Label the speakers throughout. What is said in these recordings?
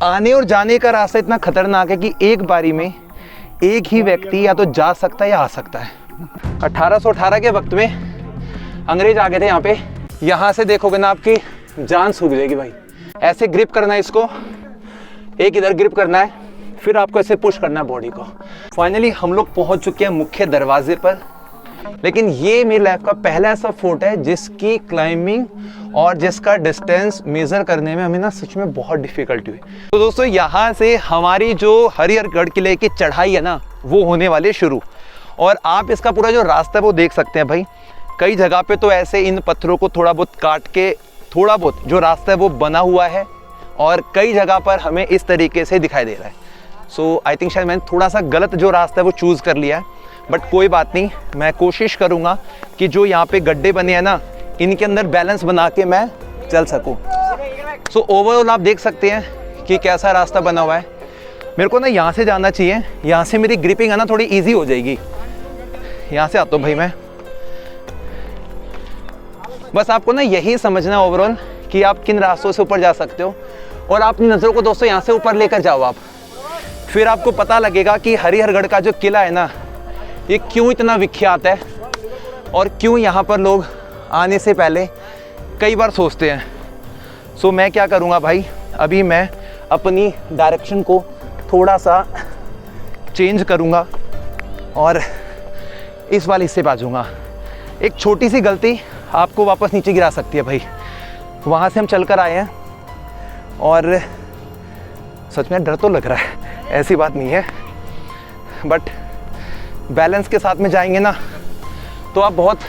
Speaker 1: आने और जाने का रास्ता इतना खतरनाक है कि एक बारी में एक ही व्यक्ति या तो जा सकता है या आ सकता है। 1818 के वक्त में अंग्रेज आ गए थे यहाँ पे। यहाँ से देखोगे ना आपकी जान सूख जाएगी भाई। ऐसे ग्रिप करना है इसको, एक इधर ग्रिप करना है, फिर आपको ऐसे पुश करना है बॉडी को। फाइनली हम लोग पहुँच चुके हैं मुख्य दरवाजे पर। लेकिन ये मेरी लाइफ का पहला ऐसा फोर्ट है जिसकी क्लाइंबिंग और जिसका डिस्टेंस मेजर करने में हमें ना सच में बहुत डिफिकल्टी हुई। तो दोस्तों यहाँ से हमारी जो हरिहरगढ़ किले की चढ़ाई है ना वो होने वाली शुरू। और आप इसका पूरा जो रास्ता है वो देख सकते हैं भाई। कई जगह पे तो ऐसे इन पत्थरों को थोड़ा बहुत काट के थोड़ा बहुत जो रास्ता है वो बना हुआ है, और कई जगह पर हमें इस तरीके से दिखाई दे रहा है। सो आई थिंक शायद मैंने थोड़ा सा गलत जो रास्ता है वो चूज़ कर लिया है, बट कोई बात नहीं। मैं कोशिश करूँगा कि जो यहाँ पे गड्ढे बने हैं ना इनके अंदर बैलेंस बना के मैं चल सकूँ। सो ओवरऑल आप देख सकते हैं कि कैसा रास्ता बना हुआ है। मेरे को ना यहाँ से जाना चाहिए, यहाँ से मेरी ग्रिपिंग है ना थोड़ी ईजी हो जाएगी। यहाँ से आता हूँ भाई मैं। बस आपको ना यही समझना है ओवरऑल कि आप किन रास्तों से ऊपर जा सकते हो, और अपनी नज़रों को दोस्तों यहाँ से ऊपर लेकर जाओ आप। फिर आपको पता लगेगा कि हरिहरगढ़ का जो किला है ना ये क्यों इतना विख्यात है और क्यों यहाँ पर लोग आने से पहले कई बार सोचते हैं। सो मैं क्या करूँगा भाई, अभी मैं अपनी डायरेक्शन को थोड़ा सा चेंज करूँगा और इस वाले हिस्से पे आ जाऊँगा। एक छोटी सी गलती आपको वापस नीचे गिरा सकती है भाई। वहाँ से हम चल कर आए हैं और सच में डर तो लग रहा है, ऐसी बात नहीं है, बट बैलेंस के साथ में जाएंगे ना तो आप बहुत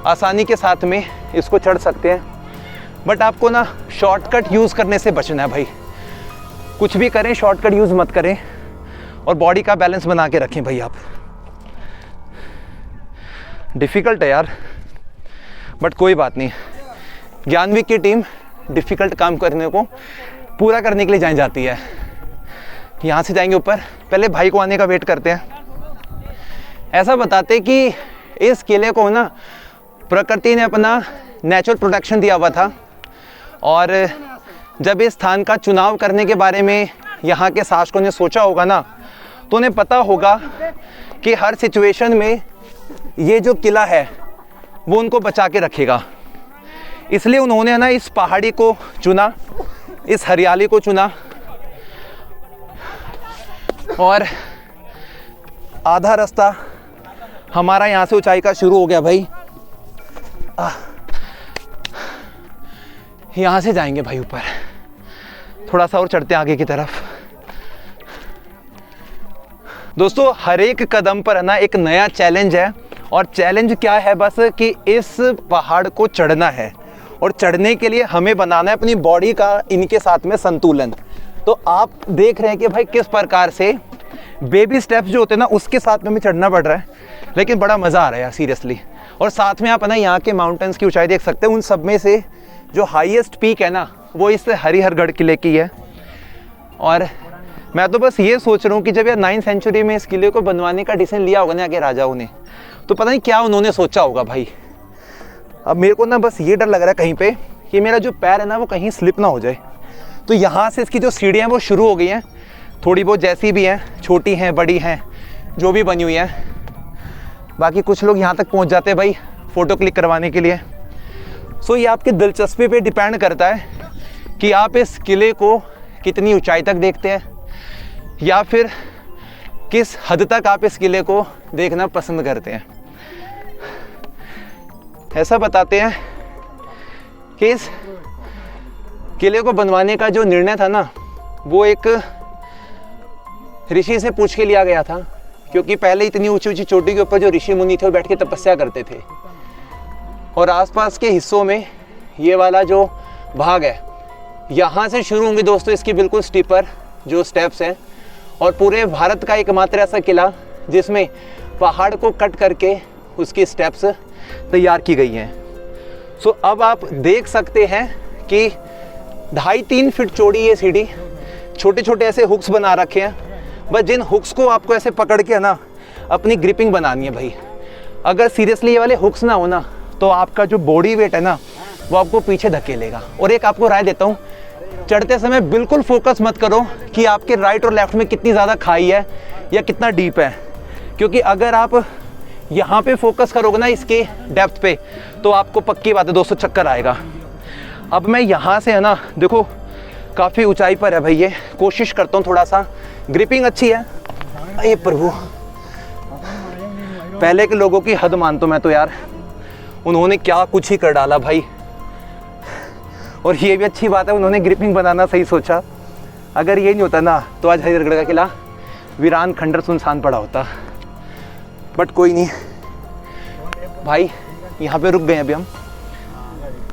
Speaker 1: आसानी के साथ में इसको चढ़ सकते हैं। बट आपको ना शॉर्टकट यूज़ करने से बचना है भाई। कुछ भी करें शॉर्टकट यूज़ मत करें और बॉडी का बैलेंस बना के रखें भाई आप। डिफ़िकल्ट है यार, बट कोई बात नहीं। ज्ञानवी की टीम डिफ़िकल्ट काम करने को पूरा करने के लिए जानी जाती है। यहाँ से जाएंगे ऊपर, पहले भाई को आने का वेट करते हैं। ऐसा बताते कि इस किले को ना प्रकृति ने अपना नेचुरल प्रोटेक्शन दिया हुआ था, और जब इस स्थान का चुनाव करने के बारे में यहाँ के शासकों ने सोचा होगा ना तो उन्हें पता होगा कि हर सिचुएशन में ये जो किला है वो उनको बचा के रखेगा। इसलिए उन्होंने ना इस पहाड़ी को चुना, इस हरियाली को चुना, और आधा रास्ता हमारा यहाँ से ऊंचाई का शुरू हो गया भाई। यहाँ से जाएंगे भाई ऊपर, थोड़ा सा और चढ़ते हैं आगे की तरफ। दोस्तों हर एक कदम पर है ना एक नया चैलेंज है, और चैलेंज क्या है बस कि इस पहाड़ को चढ़ना है, और चढ़ने के लिए हमें बनाना है अपनी बॉडी का इनके साथ में संतुलन। तो आप देख रहे हैं कि भाई किस प्रकार से बेबी स्टेप्स जो होते हैं ना उसके साथ में हमें चढ़ना पड़ रहा है, लेकिन बड़ा मज़ा आ रहा है यार सीरियसली। और साथ में आप है ना यहाँ के माउंटेन्स की ऊंचाई देख सकते हैं। उन सब में से जो हाईएस्ट पीक है ना वो इस हरिहरगढ़ किले की है। और मैं तो बस ये सोच रहा हूँ कि जब यार 9वीं सेंचुरी में इस किले को बनवाने का डिसीजन लिया होगा ना आगे राजाओं ने, तो पता नहीं क्या उन्होंने सोचा होगा भाई। अब मेरे को ना बस ये डर लग रहा है कहीं पे कि मेरा जो पैर है ना वो कहीं स्लिप ना हो जाए। तो यहाँ से इसकी जो सीढ़ियाँ हैं वो शुरू हो गई हैं, थोड़ी बहुत जैसी भी हैं, छोटी हैं बड़ी हैं जो भी बनी हुई हैं। बाकी कुछ लोग यहाँ तक पहुँच जाते हैं भाई फ़ोटो क्लिक करवाने के लिए। सो ये आपकी दिलचस्पी पे डिपेंड करता है कि आप इस किले को कितनी ऊंचाई तक देखते हैं, या फिर किस हद तक आप इस किले को देखना पसंद करते हैं। ऐसा बताते हैं कि इस किले को बनवाने का जो निर्णय था ना वो एक ऋषि से पूछ के लिया गया था, क्योंकि पहले इतनी ऊंची ऊंची चोटी के ऊपर जो ऋषि मुनि थे वो बैठ के तपस्या करते थे, और आसपास के हिस्सों में ये वाला जो भाग है यहाँ से शुरू होंगे दोस्तों इसकी बिल्कुल स्टीपर जो स्टेप्स हैं, और पूरे भारत का एकमात्र ऐसा किला जिसमें पहाड़ को कट करके उसकी स्टेप्स तैयार की गई हैं। सो अब आप देख सकते हैं कि 2.5-3 फीट चौड़ी ये सीढ़ी, छोटे छोटे ऐसे हुक्स बना रखे हैं। बस जिन हुक्स को आपको ऐसे पकड़ के ना अपनी ग्रिपिंग बनानी है भाई। अगर सीरियसली ये वाले हुक्स ना हो ना तो आपका जो बॉडी वेट है ना वो आपको पीछे धकेलेगा। और एक आपको राय देता हूँ, चढ़ते समय बिल्कुल फोकस मत करो कि आपके राइट और लेफ्ट में कितनी ज़्यादा खाई है या कितना डीप है, क्योंकि अगर आप यहाँ पे फोकस करोगे ना इसके डेप्थ पे, तो आपको पक्की बात है दोस्तों चक्कर आएगा। अब मैं यहाँ से है ना, देखो काफ़ी ऊंचाई पर है भाई, ये कोशिश करता हूँ थोड़ा सा, ग्रिपिंग अच्छी है। अरे प्रभु, पहले के लोगों की हद मानता हूँ मैं तो यार, उन्होंने क्या कुछ ही कर डाला भाई। और ये भी अच्छी बात है, उन्होंने ग्रिपिंग बनाना सही सोचा। अगर ये नहीं होता ना तो आज हरिहरगढ़ का किला वीरान खंडर सुनसान पड़ा होता। बट कोई नहीं भाई, यहाँ पे रुक गए अभी हम।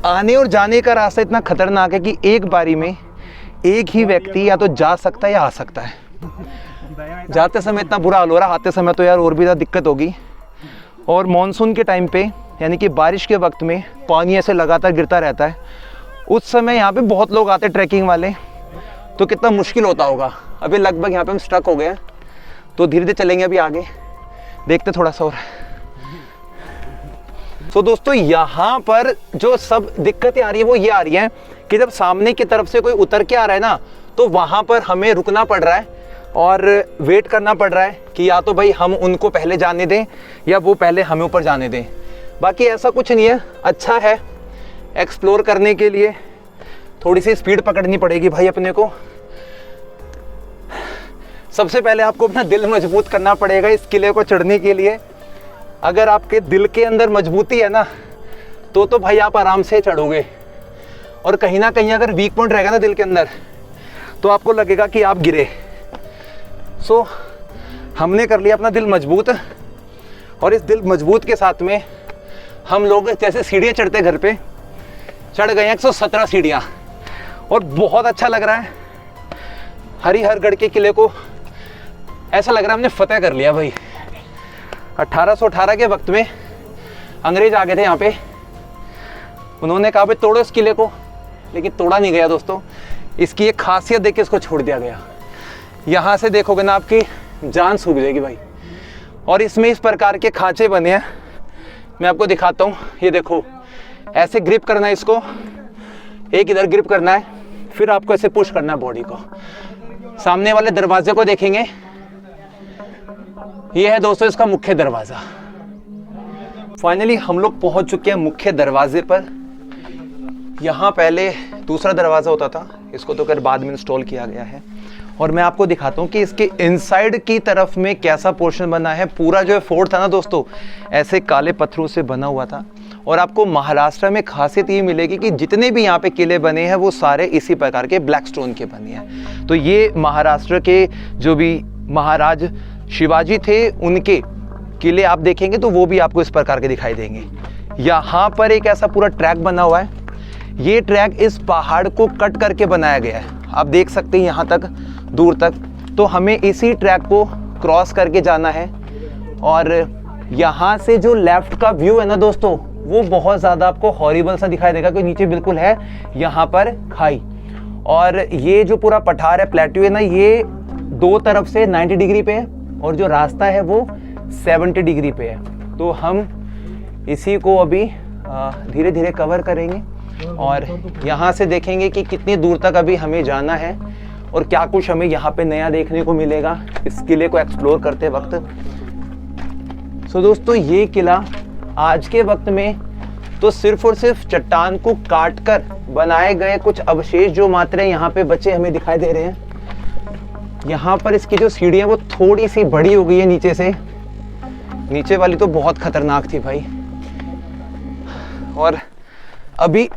Speaker 1: आने और जाने का रास्ता इतना खतरनाक है कि एक बारी में एक ही व्यक्ति या तो जा सकता है या आ सकता है। जाते समय इतना बुरा हाल हो रहा, आते समय तो यार और भी ज़्यादा दिक्कत होगी। और मॉनसून के टाइम पे यानी कि बारिश के वक्त में पानी ऐसे लगातार गिरता रहता है, उस समय यहाँ पे बहुत लोग आते हैं ट्रैकिंग वाले, तो कितना मुश्किल होता होगा। अभी लगभग यहाँ पे हम स्टक हो गए हैं, तो धीरे धीरे चलेंगे अभी आगे, देखते थोड़ा सा और। तो दोस्तों यहाँ पर जो सब दिक्कतें आ रही है वो ये आ रही है कि जब सामने की तरफ से कोई उतर के आ रहा है ना, तो वहाँ पर हमें रुकना पड़ रहा है और वेट करना पड़ रहा है कि या तो भाई हम उनको पहले जाने दें या वो पहले हमें ऊपर जाने दें। बाकी ऐसा कुछ नहीं है, अच्छा है एक्सप्लोर करने के लिए। थोड़ी सी स्पीड पकड़नी पड़ेगी भाई अपने को। सबसे पहले आपको अपना दिल मजबूत करना पड़ेगा इस किले को चढ़ने के लिए। अगर आपके दिल के अंदर मजबूती है ना, तो भाई आप आराम से चढ़ोगे। और कहीं ना कहीं अगर वीक पॉइंट रहेगा ना दिल के अंदर, तो आपको लगेगा कि आप गिरे। सो हमने कर लिया अपना दिल मजबूत, और इस दिल मजबूत के साथ में हम लोग जैसे सीढ़ियाँ चढ़ते घर पे चढ़ गए 117 सीढ़ियाँ, और बहुत अच्छा लग रहा है। हरिहरगढ़ के किले को ऐसा लग रहा है हमने फतेह कर लिया भाई। 1818 के वक्त में अंग्रेज आ गए थे यहाँ पे, उन्होंने कहा भाई तोड़ो इस किले को, लेकिन तोड़ा नहीं गया दोस्तों। इसकी एक खासियत देख के इसको छोड़ दिया गया। यहाँ से देखोगे ना आपकी जान सूख जाएगी भाई। और इसमें इस प्रकार के खांचे बने हैं, मैं आपको दिखाता हूँ। ये देखो, ऐसे ग्रिप करना है इसको, एक इधर ग्रिप करना है, फिर आपको ऐसे पुश करना है बॉडी को। सामने वाले दरवाजे को देखेंगे, ये है दोस्तों इसका मुख्य दरवाजा। फाइनली हम लोग पहुंच चुके हैं मुख्य दरवाजे पर। यहाँ पहले दूसरा दरवाजा होता था, इसको तो कर बाद में इंस्टॉल किया गया है। और मैं आपको दिखाता हूँ कि इसके इनसाइड की तरफ में कैसा पोर्शन बना है। पूरा जो है फोर्ट था ना दोस्तों, ऐसे काले पत्थरों से बना हुआ था। और आपको महाराष्ट्र में खासियत ये मिलेगी कि जितने भी यहाँ पे किले बने हैं वो सारे इसी प्रकार के ब्लैक स्टोन के बने हैं। तो ये महाराष्ट्र के जो भी महाराज शिवाजी थे, उनके किले आप देखेंगे तो वो भी आपको इस प्रकार के दिखाई देंगे। यहाँ पर एक ऐसा पूरा ट्रैक बना हुआ है। ये ट्रैक इस पहाड़ को कट करके बनाया गया है, आप देख सकते हैं यहाँ तक दूर तक। तो हमें इसी ट्रैक को क्रॉस करके जाना है। और यहाँ से जो लेफ्ट का व्यू है ना दोस्तों, वो बहुत ज़्यादा आपको हॉरिबल सा दिखाई देगा, क्योंकि नीचे बिल्कुल है यहाँ पर खाई। और ये जो पूरा पठार है, प्लेट्यू है ना, ये दो तरफ से 90 डिग्री पे है, और जो रास्ता है वो 70 डिग्री पे है। तो हम इसी को अभी धीरे धीरे कवर करेंगे और यहाँ से देखेंगे कि कितनी दूर तक अभी हमें जाना है और क्या कुछ हमें यहाँ पे नया देखने को मिलेगा इस किले को एक्सप्लोर करते वक्त। सो दोस्तों, ये किला आज के वक्त में तो सिर्फ और सिर्फ चट्टान को काटकर बनाए गए कुछ अवशेष जो मात्र यहाँ पे बचे हमें दिखाई दे रहे हैं। यहाँ पर इसकी जो सीढ़ियाँ वो थोड़ी सी बड़ी हो गई है नीचे से। नीचे वाली तो बहुत खतरनाक थी भाई। और अभी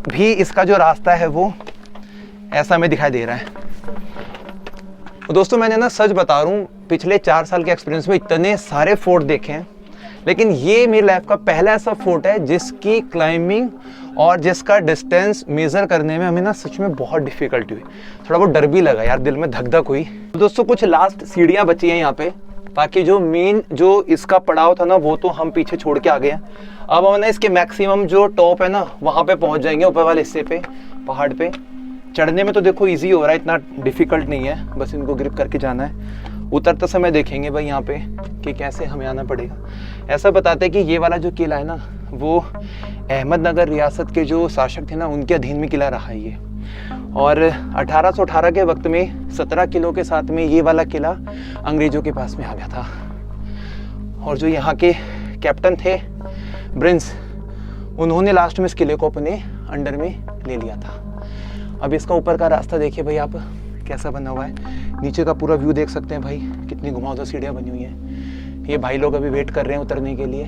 Speaker 1: भी इसका जो रास्ता है वो ऐसा हमें दिखाई दे रहा है। तो दोस्तों, मैंने ना सच बता रहा हूँ, पिछले 4 साल के एक्सपीरियंस में इतने सारे फोर्ट देखे हैं, लेकिन ये मेरी लाइफ का पहला ऐसा फोर्ट है जिसकी क्लाइंबिंग और जिसका डिस्टेंस मेज़र करने में हमें ना सच में बहुत डिफिकल्टी हुई। थोड़ा बहुत डर भी लगा यार, दिल में धक धक हुई। तो दोस्तों, कुछ लास्ट सीढ़ियाँ बची हैं यहाँ पे, बाकी जो मेन जो इसका पड़ाव था ना वो तो हम पीछे छोड़ के आ गए हैं। अब हम ना इसके मैक्सिमम जो टॉप है ना वहाँ पे पहुँच जाएंगे, ऊपर वाले हिस्से पे, पहाड़ पे। चढ़ने में तो देखो इजी हो रहा है, इतना डिफिकल्ट नहीं है, बस इनको ग्रिप करके जाना है। उतरते समय देखेंगे भाई यहाँ पे कि कैसे हमें आना पड़ेगा। ऐसा बताते हैं कि ये वाला जो किला है ना वो अहमदनगर रियासत के जो शासक थे ना उनके अधीन में किला रहा है ये। और 1818 के वक्त में 17 किलो के साथ में ये वाला किला अंग्रेज़ों के पास में आ गया था। और जो यहाँ के कैप्टन थे ब्रिंस, उन्होंने लास्ट में इस किले को अपने अंडर में ले लिया था। अब इसका ऊपर का रास्ता देखिए भाई आप, कैसा बना हुआ है। नीचे का पूरा व्यू देख सकते हैं भाई, कितनी घुमावदार सीढ़ियाँ बनी हुई हैं। ये भाई लोग अभी वेट कर रहे हैं उतरने के लिए।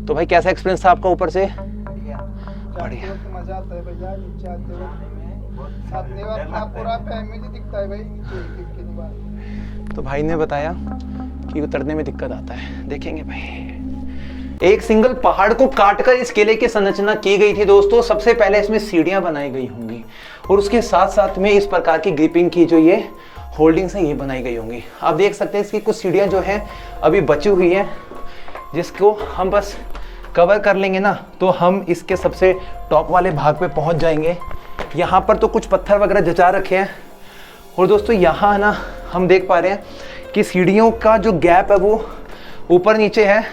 Speaker 1: तो भाई कैसा एक्सपीरियंस था आपका ऊपर से? बढ़िया,
Speaker 2: मजा आता है भैया नीचे आते हुए, पूरा फैमिली दिखता है भाई नीचे।
Speaker 1: तो भाई ने बताया कि उतरने में दिक्कत आता है, देखेंगे भाई। एक सिंगल पहाड़ को काटकर इस किले की संरचना की गई थी दोस्तों। सबसे पहले इसमें सीढ़ियां बनाई गई होंगी और उसके साथ साथ में इस प्रकार की ग्रिपिंग की जो ये होल्डिंग्स हैं ये बनाई गई होंगी। आप देख सकते हैं इसकी कुछ सीढ़ियां जो हैं अभी बची हुई हैं, जिसको हम बस कवर कर लेंगे ना तो हम इसके सबसे टॉप वाले भाग पे पहुंच जाएंगे। यहाँ पर तो कुछ पत्थर वगैरह जचा रखे हैं और दोस्तों यहाँ ना हम देख पा रहे हैं कि सीढ़ियों का जो गैप है वो ऊपर नीचे है।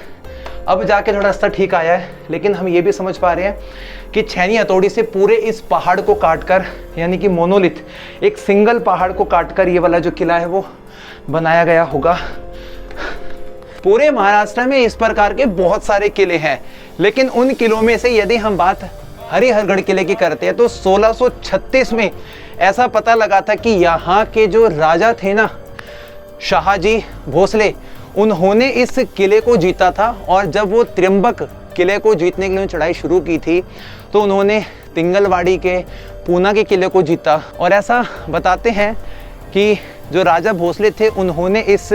Speaker 1: अब जाके थोड़ा रास्ता ठीक आया है, लेकिन हम ये भी समझ पा रहे हैं कि छैनी हथौड़ी से पूरे इस पहाड़ को काटकर, यानी कि मोनोलिथ, एक सिंगल पहाड़ को काटकर ये वाला जो किला है वो बनाया गया होगा। पूरे महाराष्ट्र में इस प्रकार के बहुत सारे किले हैं, लेकिन उन किलों में से यदि हम बात हरिहरगढ़ किले की करते हैं तो 1636 में ऐसा पता लगा था कि यहाँ के जो राजा थे ना, शाहजी भोसले, उन्होंने इस किले को जीता था। और जब वो त्र्यंबक किले को जीतने के लिए चढ़ाई शुरू की थी तो उन्होंने तिंगलवाड़ी के, पूना के किले को जीता। और ऐसा बताते हैं कि जो राजा भोसले थे उन्होंने इस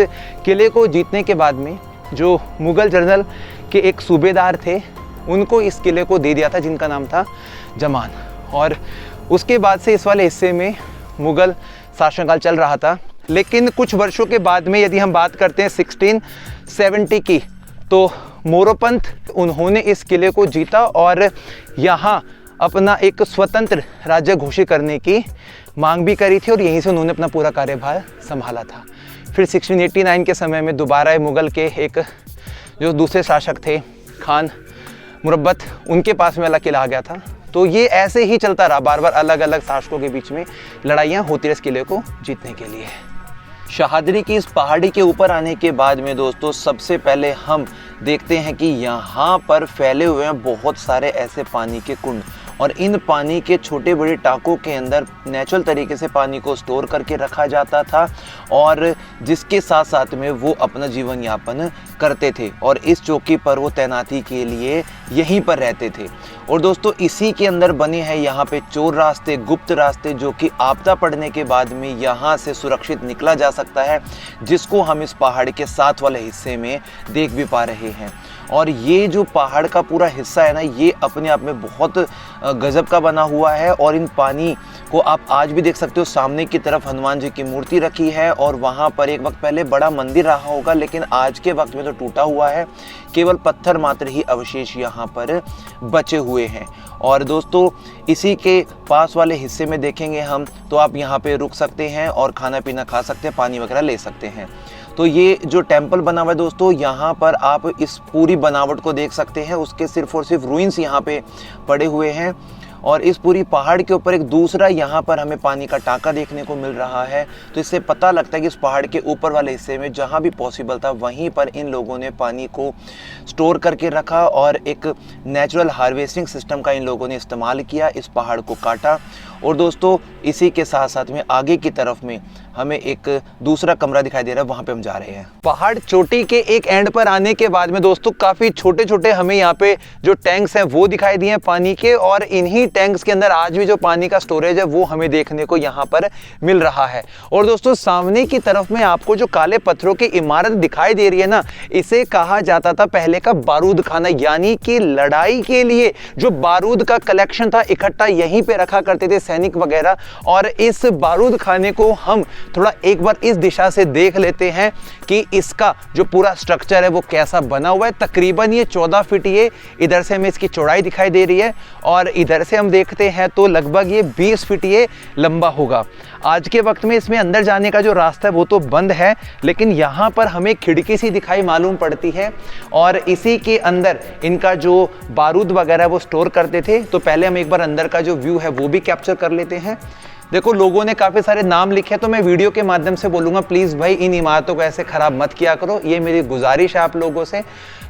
Speaker 1: किले को जीतने के बाद में जो मुग़ल जनरल के एक सूबेदार थे उनको इस किले को दे दिया था, जिनका नाम था जमान। और उसके बाद से इस वाले हिस्से में मुग़ल शासनकाल चल रहा था। लेकिन कुछ वर्षों के बाद में यदि हम बात करते हैं 1670 की, तो मोरोपंत उन्होंने इस किले को जीता और यहाँ अपना एक स्वतंत्र राज्य घोषित करने की मांग भी करी थी और यहीं से उन्होंने अपना पूरा कार्यभार संभाला था। फिर 1689 के समय में दोबारा मुग़ल के एक जो दूसरे शासक थे खान मुरब्बत, उनके पास में वाला किला आ गया था। तो ये ऐसे ही चलता रहा, बार बार अलग अलग शासकों के बीच में लड़ाइयाँ होती रही इस किले को जीतने के लिए।
Speaker 3: शाहदरी की इस पहाड़ी के ऊपर आने के बाद में दोस्तों सबसे पहले हम देखते हैं कि यहाँ पर फैले हुए हैं बहुत सारे ऐसे पानी के कुंड, और इन पानी के छोटे बड़े टाकों के अंदर नेचुरल तरीके से पानी को स्टोर करके रखा जाता था और जिसके साथ साथ में वो अपना जीवन यापन करते थे और इस चौकी पर वो तैनाती के लिए यहीं पर रहते थे। और दोस्तों इसी के अंदर बने हैं यहाँ पे चोर रास्ते, गुप्त रास्ते, जो कि आपदा पड़ने के बाद में यहाँ से सुरक्षित निकला जा सकता है, जिसको हम इस पहाड़ के साथ वाले हिस्से में देख भी पा रहे हैं। और ये जो पहाड़ का पूरा हिस्सा है ना, ये अपने आप में बहुत गजब का बना हुआ है। और इन पानी को आप आज भी देख सकते हो, सामने की तरफ हनुमान जी की मूर्ति रखी है और वहाँ पर एक वक्त पहले बड़ा मंदिर रहा होगा, लेकिन आज के वक्त में तो टूटा हुआ है, केवल पत्थर मात्र ही अवशेष यहाँ पर बचे हुए हैं। और दोस्तों इसी के पास वाले हिस्से में देखेंगे हम तो आप यहाँ पे रुक सकते हैं और खाना पीना खा सकते हैं, पानी वगैरह ले सकते हैं। तो ये जो टेम्पल बना हुआ है दोस्तों, यहाँ पर आप इस पूरी बनावट को देख सकते हैं, उसके सिर्फ और सिर्फ रूइंस यहाँ पे पड़े हुए हैं। और इस पूरी पहाड़ के ऊपर एक दूसरा यहाँ पर हमें पानी का टाका देखने को मिल रहा है। तो इससे पता लगता है कि इस पहाड़ के ऊपर वाले हिस्से में जहाँ भी पॉसिबल था वहीं पर इन लोगों ने पानी को स्टोर करके रखा और एक नेचुरल हार्वेस्टिंग सिस्टम का इन लोगों ने इस्तेमाल किया, इस पहाड़ को काटा। और दोस्तों इसी के साथ साथ में आगे की तरफ में हमें एक दूसरा कमरा दिखाई दे रहा है, वहाँ पे हम जा रहे हैं।
Speaker 1: पहाड़ चोटी के एक एंड पर आने के बाद में दोस्तों काफ़ी छोटे छोटे हमें यहाँ पे जो टैंक्स हैं वो दिखाई दिए हैं पानी के, और इन्हीं टैंक्स के अंदर आज भी जो पानी का स्टोरेज है वो हमें देखने को यहाँ पर मिल रहा है। और दोस्तों सामने की तरफ में आपको जो काले पत्थरों की इमारत दिखाई दे रही है ना, इसे कहा जाता था पहले का बारूद खाना, यानी कि लड़ाई के लिए जो बारूद का कलेक्शन था इकट्ठा यहीं पे रखा करते थे सैनिक वगैरह। और इस बारूद खाने को हम थोड़ा एक बार इस दिशा से देख लेते हैं कि इसका जो पूरा स्ट्रक्चर है वो कैसा बना हुआ है। तकरीबन ये 14 फीट, ये इधर से हमें इसकी चौड़ाई दिखाई दे रही है और इधर से हम हम देखते हैं तो लगभग ये 20 फीट ये लंबा होगा। आज के वक्त में इसमें अंदर जाने का जो रास्ता है वो तो बंद है, लेकिन यहाँ पर हमें खिड़की सी दिखाई मालूम पड़ती है और इसी के अंदर इनका जो बारूद वगैरह वो स्टोर करते थे। तो पहले हम एक बार अंदर का जो व्यू है वो भी कैप्चर कर लेते हैं। देखो लोगों ने काफ़ी सारे नाम लिखे, तो मैं वीडियो के माध्यम से बोलूँगा प्लीज़ भाई इन इमारतों को ऐसे ख़राब मत किया करो, ये मेरी गुजारिश है आप लोगों से।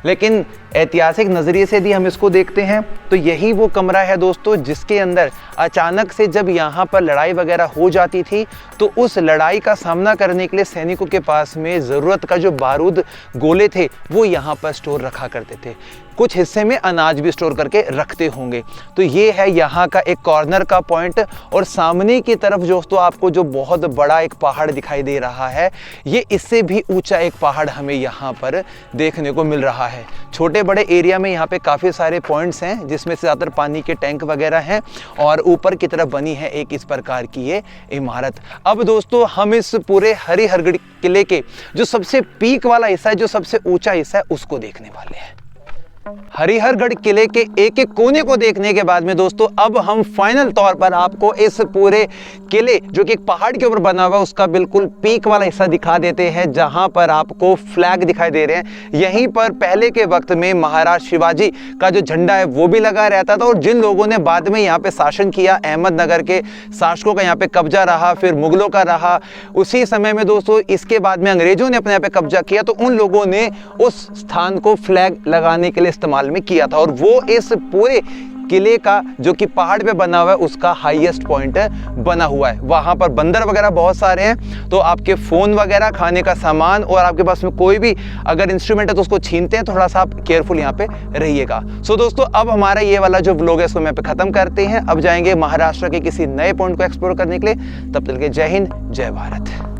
Speaker 1: लेकिन ऐतिहासिक नज़रिए से यदि हम इसको देखते हैं तो यही वो कमरा है दोस्तों जिसके अंदर अचानक से जब यहाँ पर लड़ाई वगैरह हो जाती थी तो उस लड़ाई का सामना करने के लिए सैनिकों के पास में ज़रूरत का जो बारूद गोले थे वो यहाँ पर स्टोर रखा करते थे। कुछ हिस्से में अनाज भी स्टोर करके रखते होंगे। तो ये है यहाँ का एक कॉर्नर का पॉइंट। और सामने की तरफ दोस्तों आपको जो बहुत बड़ा एक पहाड़ दिखाई दे रहा है, ये इससे भी ऊंचा एक पहाड़ हमें यहाँ पर देखने को मिल रहा है। छोटे बड़े एरिया में यहाँ पे काफ़ी सारे पॉइंट्स हैं जिसमें से ज़्यादातर पानी के टैंक वगैरह हैं और ऊपर की तरफ बनी है एक इस प्रकार की ये इमारत। अब दोस्तों हम इस पूरे हरिहरगढ़ किले के जो सबसे पीक वाला हिस्सा है, जो सबसे ऊंचा हिस्सा है, उसको देखने वाले हैं। हरिहरगढ़ किले के एक एक कोने को देखने के बाद में दोस्तों अब हम फाइनल तौर पर आपको इस पूरे किले जो कि एक पहाड़ के ऊपर बना हुआ है उसका बिल्कुल पीक वाला हिस्सा दिखा देते हैं, जहां पर आपको फ्लैग दिखाई दे रहे हैं। यहीं पर पहले के वक्त में महाराज शिवाजी का जो झंडा है वो भी लगा रहता था और जिन लोगों ने बाद में यहाँ पे शासन किया, अहमदनगर के शासकों का यहाँ पे कब्जा रहा, फिर मुगलों का रहा, उसी समय में दोस्तों इसके बाद में अंग्रेजों ने अपने यहाँ पे कब्जा किया तो उन लोगों ने उस स्थान को फ्लैग लगाने के लिए इस्तेमाल में किया था। और वो इस पूरे किले का जो कि पहाड़ पे बना हुआ है उसका हाईएस्ट पॉइंट बना हुआ है। वहां पर बंदर वगैरह बहुत सारे हैं, तो आपके फोन वगैरह, खाने का सामान और आपके पास में कोई भी अगर इंस्ट्रूमेंट है तो उसको छीनते हैं, थोड़ा सा आप केयरफुल यहाँ पे रहिएगा। सो दोस्तों अब हमारा ये वाला जो व्लॉग है इसको मैं पे खत्म करते हैं। अब जाएंगे महाराष्ट्र के किसी नए पॉइंट को एक्सप्लोर करने के लिए। तब तक के जय हिंद, जय भारत।